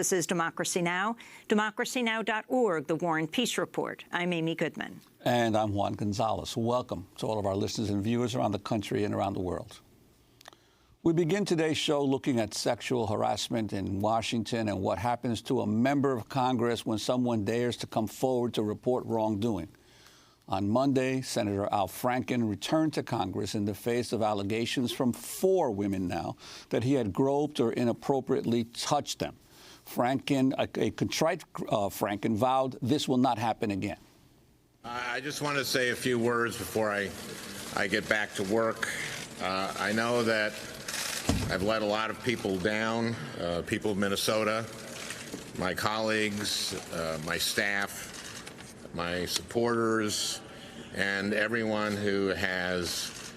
This is Democracy Now!, democracynow.org, The War and Peace Report. I'm Amy Goodman. And I'm Juan Gonzalez. Welcome to all of our listeners and viewers around the country and around the world. We begin today's show looking at sexual harassment in Washington and what happens to a member of Congress when someone dares to come forward to report wrongdoing. On Monday, Senator Al Franken returned to Congress in the face of allegations from 4 women now that he had groped or inappropriately touched them. Franken, a contrite Franken, vowed this will not happen again. I just want to say a few words before I get back to work. I know that I've let a lot of people down, people of Minnesota, my colleagues, my staff, my supporters, and everyone who has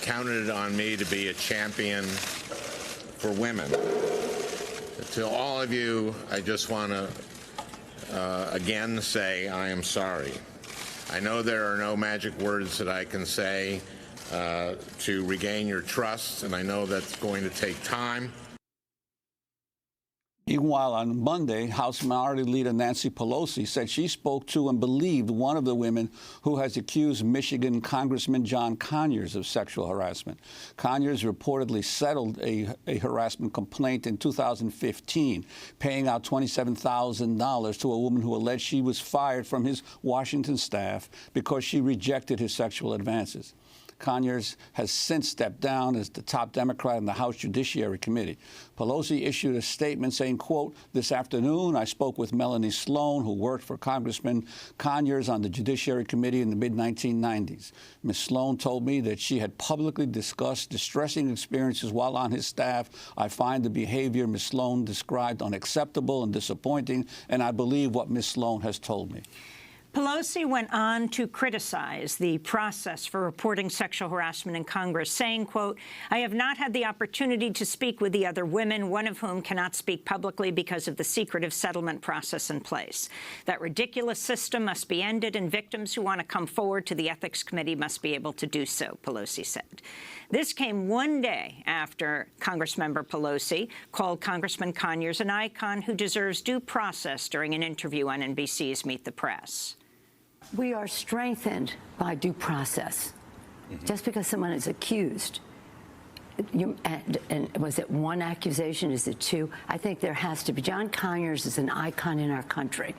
counted on me to be a champion for women. To all of you, I just want to again say I am sorry. I know there are no magic words that I can say to regain your trust, and I know that's going to take time. Meanwhile, on Monday, House Minority Leader Nancy Pelosi said she spoke to and believed one of the women who has accused Michigan Congressman John Conyers of sexual harassment. Conyers reportedly settled a harassment complaint in 2015, paying out $27,000 to a woman who alleged she was fired from his Washington staff because she rejected his sexual advances. Conyers has since stepped down as the top Democrat in the House Judiciary Committee. Pelosi issued a statement saying, quote, "This afternoon, I spoke with Melanie Sloan, who worked for Congressman Conyers on the Judiciary Committee in the mid-1990s. Ms. Sloan told me that she had publicly discussed distressing experiences while on his staff. I find the behavior Ms. Sloan described unacceptable and disappointing, and I believe what Ms. Sloan has told me." Pelosi went on to criticize the process for reporting sexual harassment in Congress, saying, quote, "I have not had the opportunity to speak with the other women, one of whom cannot speak publicly because of the secretive settlement process in place. That ridiculous system must be ended, and victims who want to come forward to the Ethics Committee must be able to do so," Pelosi said. This came one day after Congressmember Pelosi called Congressman Conyers an icon who deserves due process during an interview on NBC's Meet the Press. We are strengthened by due process. Just because someone is accused, and was it one accusation? Is it 2? I think there has to be. John Conyers is an icon in our country.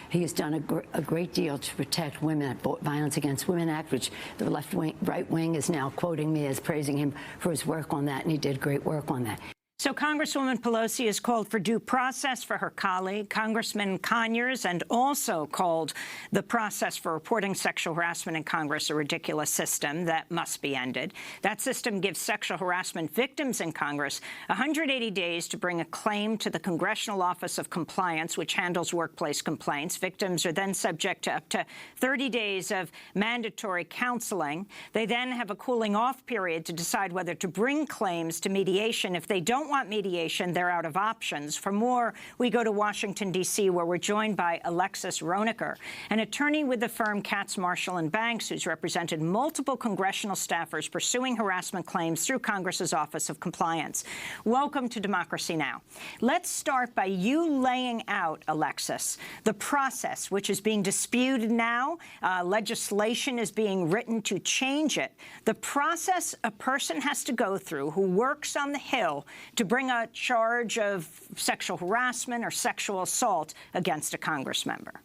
He has done a great deal to protect women, Violence Against Women Act, which the right wing is now quoting me as praising him for his work on that, and he did great work on that. So Congresswoman Pelosi has called for due process for her colleague, Congressman Conyers, and also called the process for reporting sexual harassment in Congress a ridiculous system that must be ended. That system gives sexual harassment victims in Congress 180 days to bring a claim to the Congressional Office of Compliance, which handles workplace complaints. Victims are then subject to up to 30 days of mandatory counseling. They then have a cooling-off period to decide whether to bring claims to mediation. If they don't want mediation, they're out of options. For more, we go to Washington, D.C., where we're joined by Alexis Roniker, an attorney with the firm Katz, Marshall & Banks, who's represented multiple congressional staffers pursuing harassment claims through Congress's Office of Compliance. Welcome to Democracy Now! Let's start by you laying out, Alexis, the process which is being disputed now. Legislation is being written to change it. The process a person has to go through who works on the Hill to bring a charge of sexual harassment or sexual assault against a Congress member.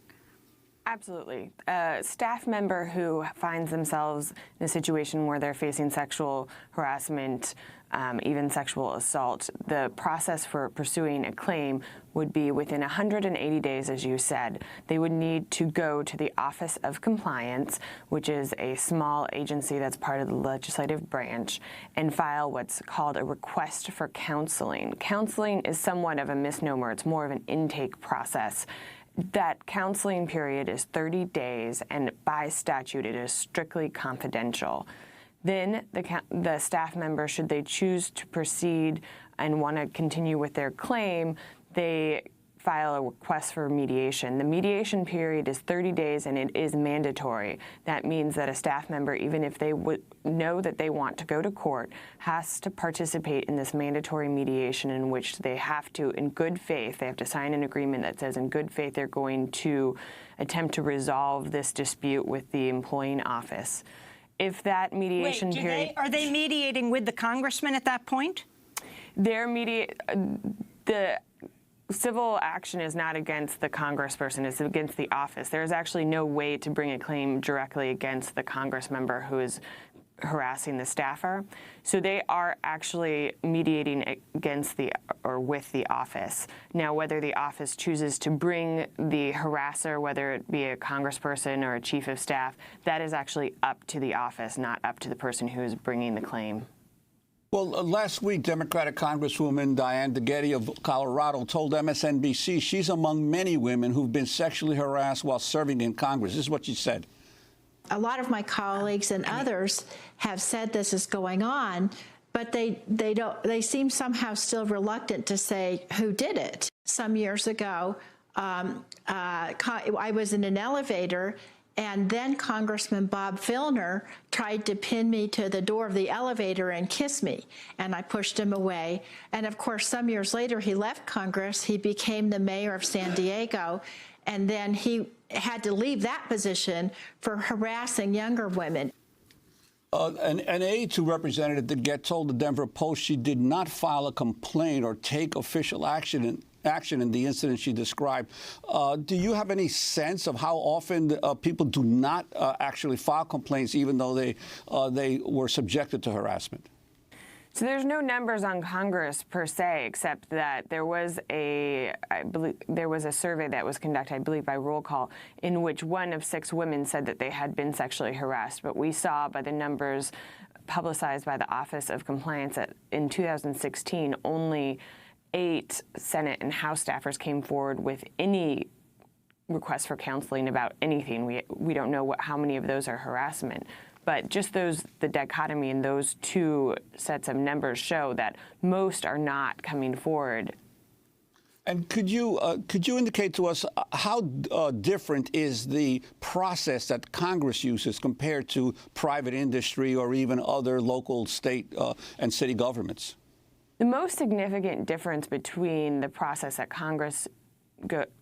Absolutely. A staff member who finds themselves in a situation where they're facing sexual harassment, even sexual assault, the process for pursuing a claim would be within 180 days, as you said. They would need to go to the Office of Compliance, which is a small agency that's part of the legislative branch, and file what's called a request for counseling. Counseling is somewhat of a misnomer. It's more of an intake process. That counseling period is 30 days, and by statute, it is strictly confidential. Then the staff member, should they choose to proceed and want to continue with their claim, they file a request for mediation. The mediation period is 30 days and it is mandatory. That means that a staff member, even if they would know that they want to go to court, has to participate in this mandatory mediation in which they have to, in good faith, they have to sign an agreement that says in good faith they're going to attempt to resolve this dispute with the employing office. If that mediation Wait, period... are they mediating with the congressman at that point? The civil action is not against the congressperson, it's against the office. There is actually no way to bring a claim directly against the congress member who is harassing the staffer. So they are actually mediating against with the office. Now, whether the office chooses to bring the harasser, whether it be a congressperson or a chief of staff, that is actually up to the office, not up to the person who is bringing the claim. Well, last week, Democratic Congresswoman Diane DeGette of Colorado told MSNBC she's among many women who've been sexually harassed while serving in Congress. This is what she said. A lot of my colleagues and others have said this is going on, but they seem somehow still reluctant to say who did it. Some years ago, I was in an elevator, and then Congressman Bob Filner tried to pin me to the door of the elevator and kiss me, and I pushed him away. And of course, some years later, he left Congress. He became the mayor of San Diego, and then he had to leave that position for harassing younger women. An aide to Representative DeGette told the Denver Post she did not file a complaint or take official action in the incident she described. Do you have any sense of how often people do not actually file complaints, even though they were subjected to harassment? So there's no numbers on Congress per se, except that there was a survey that was conducted, I believe, by roll call, in which 1 of 6 women said that they had been sexually harassed. But we saw by the numbers publicized by the Office of Compliance that in 2016, only 8 Senate and House staffers came forward with any requests for counseling about anything. We don't know how many of those are harassment. But just the dichotomy in those 2 sets of numbers show that most are not coming forward. And could you indicate to us how different is the process that Congress uses compared to private industry or even other local, state, and city governments? The most significant difference between the process that Congress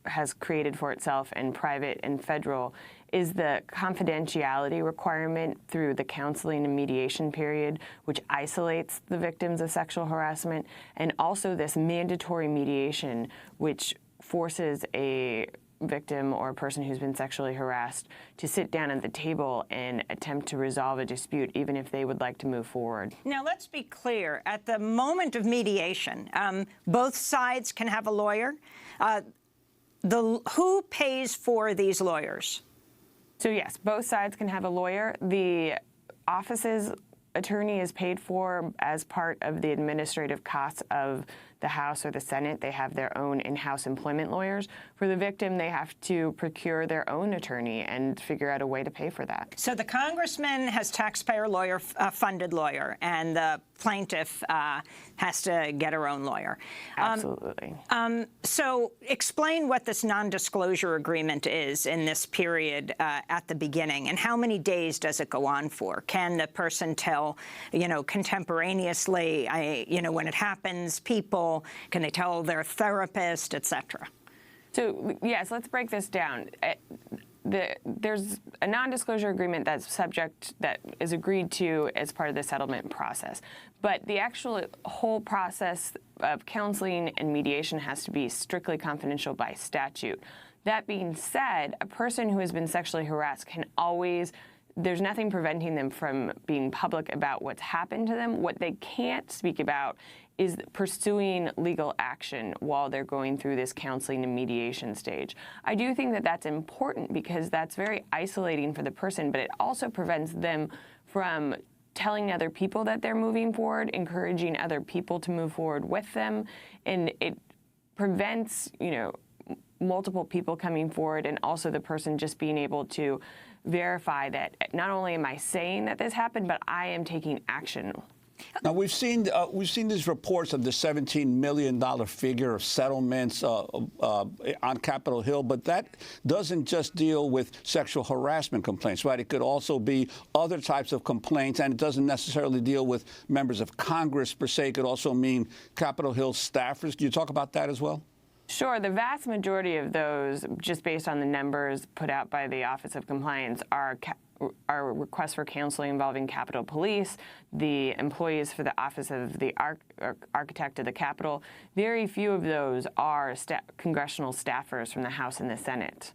has created for itself and private and federal is the confidentiality requirement through the counseling and mediation period, which isolates the victims of sexual harassment, and also this mandatory mediation, which forces a victim or a person who's been sexually harassed to sit down at the table and attempt to resolve a dispute, even if they would like to move forward. Now, let's be clear. At the moment of mediation, both sides can have a lawyer. Who pays for these lawyers? So yes, both sides can have a lawyer. The office's attorney is paid for as part of the administrative costs of the House or the Senate. They have their own in-house employment lawyers. For the victim, they have to procure their own attorney and figure out a way to pay for that. So the congressman has taxpayer lawyer, funded lawyer, and the plaintiff has to get her own lawyer. Absolutely. So explain what this non-disclosure agreement is in this period at the beginning, and how many days does it go on for? Can the person tell, contemporaneously, when it happens, people? Can they tell their therapist, et cetera? So, yes, let's break this down. There's a non-disclosure agreement that is agreed to as part of the settlement process. But the actual whole process of counseling and mediation has to be strictly confidential by statute. That being said, a person who has been sexually harassed can always, there's nothing preventing them from being public about what's happened to them. What they can't speak about is pursuing legal action while they're going through this counseling and mediation stage. I do think that that's important because that's very isolating for the person, but it also prevents them from telling other people that they're moving forward, encouraging other people to move forward with them, and it prevents, multiple people coming forward, and also the person just being able to verify that not only am I saying that this happened, but I am taking action. Now we've seen these reports of the $17 million figure of settlements on Capitol Hill, but that doesn't just deal with sexual harassment complaints, right? It could also be other types of complaints, and it doesn't necessarily deal with members of Congress per se. It could also mean Capitol Hill staffers. Can you talk about that as well? Sure. The vast majority of those, just based on the numbers put out by the Office of Compliance, are requests for counseling involving Capitol Police, the employees for the Office of the Architect of the Capitol. Very few of those are congressional staffers from the House and the Senate.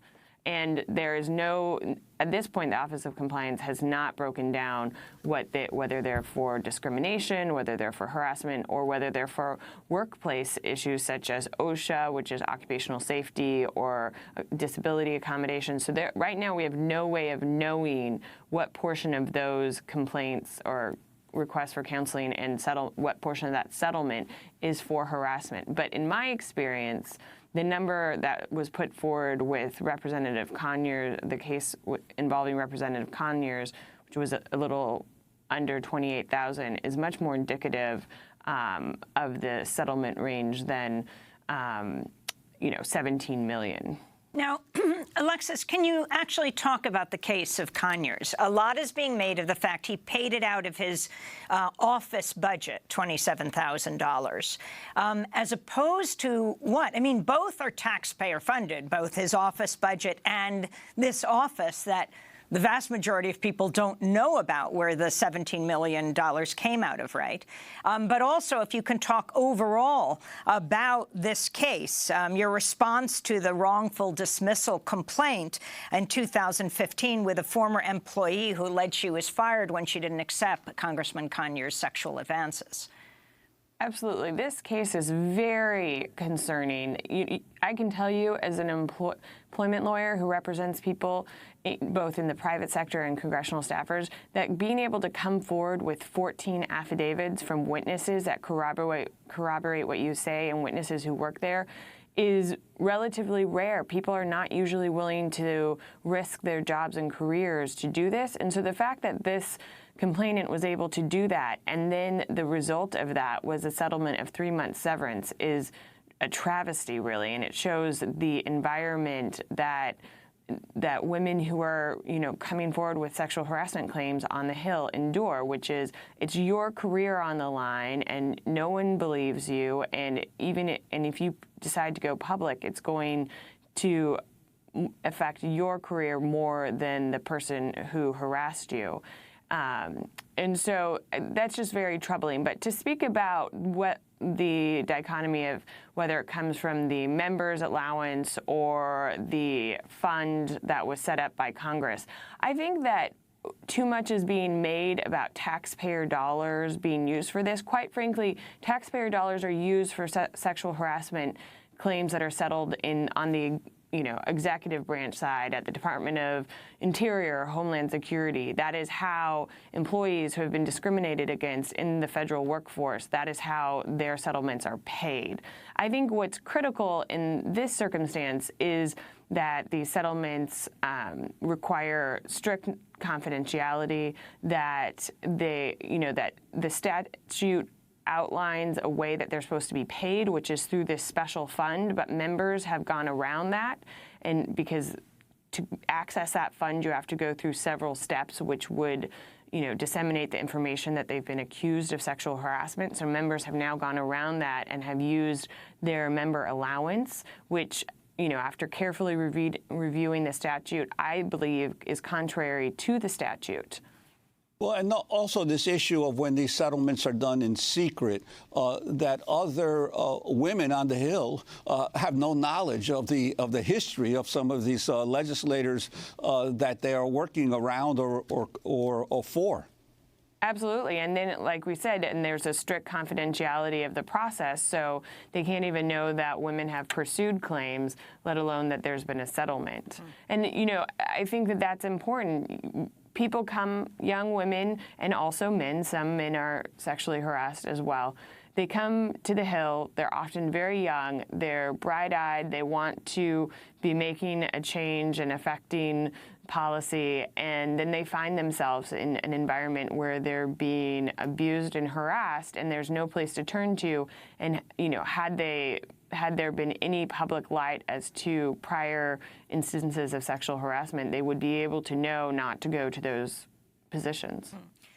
And there is no, at this point, the Office of Compliance has not broken down whether they're for discrimination, whether they're for harassment, or whether they're for workplace issues such as OSHA, which is occupational safety, or disability accommodations. So right now we have no way of knowing what portion of those complaints or requests for counseling and what portion of that settlement is for harassment. But in my experience, the number that was put forward with Representative Conyers, the case involving Representative Conyers, which was a little under 28,000, is much more indicative of the settlement range than, 17 million. Now, Alexis, can you actually talk about the case of Conyers? A lot is being made of the fact he paid it out of his office budget, $27,000, as opposed to what? I mean, both are taxpayer funded, both his office budget and this office that the vast majority of people don't know about where the $17 million came out of, right? But also, if you can talk overall about this case, your response to the wrongful dismissal complaint in 2015 with a former employee who alleged she was fired when she didn't accept Congressman Conyers' sexual advances. Absolutely. This case is very concerning. I can tell you, as an employment lawyer who represents people both in the private sector and congressional staffers, that being able to come forward with 14 affidavits from witnesses that corroborate what you say and witnesses who work there is relatively rare. People are not usually willing to risk their jobs and careers to do this. And so the fact that this complainant was able to do that, and then the result of that was a settlement of 3-month severance, is a travesty, really. And it shows the environment that women who are, coming forward with sexual harassment claims on the Hill endure, which is it's your career on the line and no one believes you. And if you decide to go public, it's going to affect your career more than the person who harassed you. And so that's just very troubling. But to speak about what the dichotomy of whether it comes from the members' allowance or the fund that was set up by Congress, I think that too much is being made about taxpayer dollars being used for this. Quite frankly, taxpayer dollars are used for sexual harassment claims that are settled on the executive branch side at the Department of Interior, Homeland Security. That is how employees who have been discriminated against in the federal workforce, that is how their settlements are paid. I think what's critical in this circumstance is that these settlements require strict confidentiality, that that the statute outlines a way that they're supposed to be paid, which is through this special fund, but members have gone around that. And because to access that fund, you have to go through several steps, which would, disseminate the information that they've been accused of sexual harassment. So members have now gone around that and have used their member allowance, which, after carefully reviewing the statute, I believe is contrary to the statute. Well, and also this issue of when these settlements are done in secret, that other women on the Hill have no knowledge of the history of some of these legislators that they are working around or for. Absolutely. And then, like we said, and there's a strict confidentiality of the process, so they can't even know that women have pursued claims, let alone that there's been a settlement. And, I think that that's important. People come, young women and also men, some men are sexually harassed as well, they come to the Hill, they're often very young, they're bright-eyed, they want to be making a change and affecting policy, and then they find themselves in an environment where they're being abused and harassed, and there's no place to turn to. And had there been any public light as to prior instances of sexual harassment, they would be able to know not to go to those positions.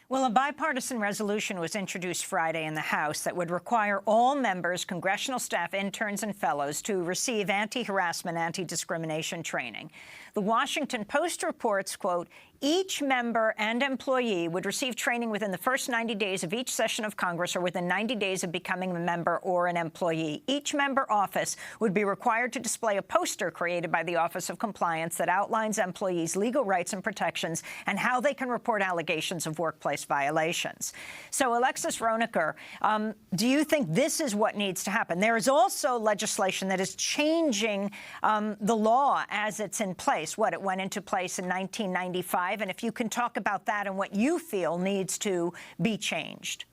Well, a bipartisan resolution was introduced Friday in the House that would require all members, congressional staff, interns, and fellows to receive anti-harassment, anti-discrimination training. The Washington Post reports, quote, each member and employee would receive training within the first 90 days of each session of Congress or within 90 days of becoming a member or an employee. Each member office would be required to display a poster created by the Office of Compliance that outlines employees' legal rights and protections and how they can report allegations of workplace violations. So, Alexis Roniker, do you think this is what needs to happen? There is also legislation that is changing the law as it's in place. It went into place in 1995. And if you can talk about that and what you feel needs to be changed.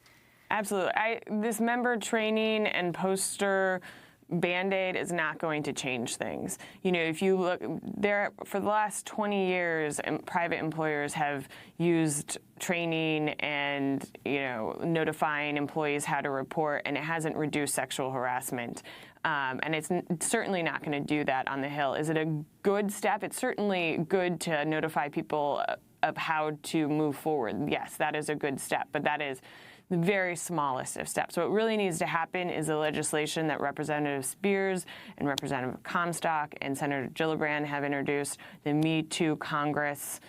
Absolutely. This member training and poster Band-Aid is not going to change things. If you look there, for the last 20 years, private employers have used training and, notifying employees how to report, and it hasn't reduced sexual harassment. And it's certainly not going to do that on the Hill. Is it a good step? It's certainly good to notify people of how to move forward. Yes, that is a good step, but that is the very smallest of steps. What really needs to happen is the legislation that Representative Spears and Representative Comstock and Senator Gillibrand have introduced, the Me Too Congress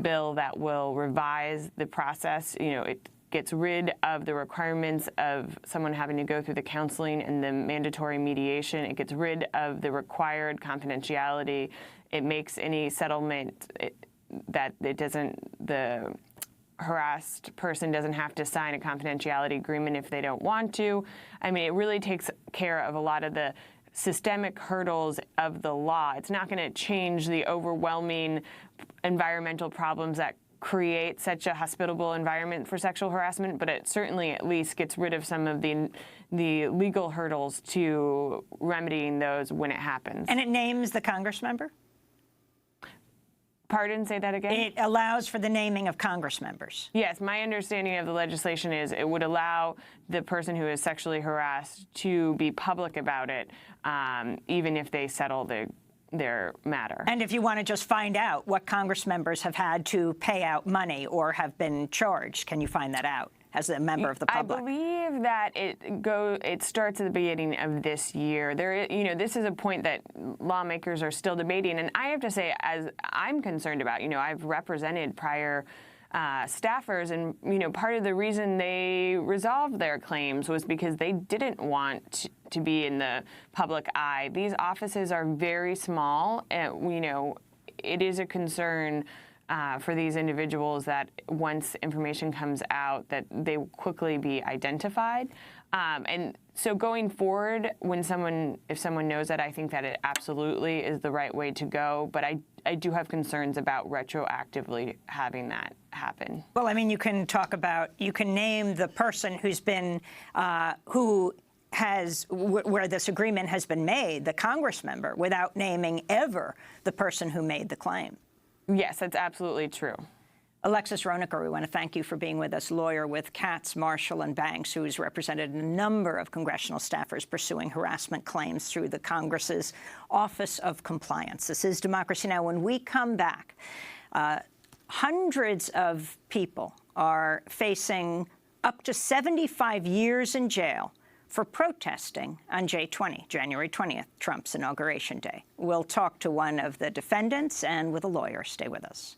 bill that will revise the process. It gets rid of the requirements of someone having to go through the counseling and the mandatory mediation. It gets rid of the required confidentiality. It makes any settlement that the harassed person doesn't have to sign a confidentiality agreement if they don't want to. I mean, it really takes care of a lot of the systemic hurdles of the law. It's not going to change the overwhelming environmental problems that create such a hospitable environment for sexual harassment, but it certainly at least gets rid of some of the legal hurdles to remedying those when it happens. And it names the Congress member? Pardon, say that again? It allows for the naming of Congress members. Yes, my understanding of the legislation is it would allow the person who is sexually harassed to be public about it, even if they settle their matter. And if you want to just find out what Congress members have had to pay out money or have been charged, can you find that out as a member of the public? I believe that it starts at the beginning of this year. This is a point that lawmakers are still debating, and I have to say, as I'm concerned about, I've represented prior staffers, and part of the reason they resolved their claims was because they didn't want to be in the public eye. These offices are very small, and it is a concern for these individuals that once information comes out, that they will quickly be identified. And so going forward, if someone knows that, I think that it absolutely is the right way to go. But I do have concerns about retroactively having that happen. Well, I mean, you can name the person who's been, where this agreement has been made, the Congress member, without naming ever the person who made the claim. Yes, that's absolutely true. Alexis Roniker, we want to thank you for being with us, lawyer with Katz, Marshall, and Banks, who has represented a number of congressional staffers pursuing harassment claims through the Congress's Office of Compliance. This is Democracy Now! When we come back, hundreds of people are facing up to 75 years in jail for protesting on J20, January 20th, Trump's inauguration day. We'll talk to one of the defendants and with a lawyer. Stay with us.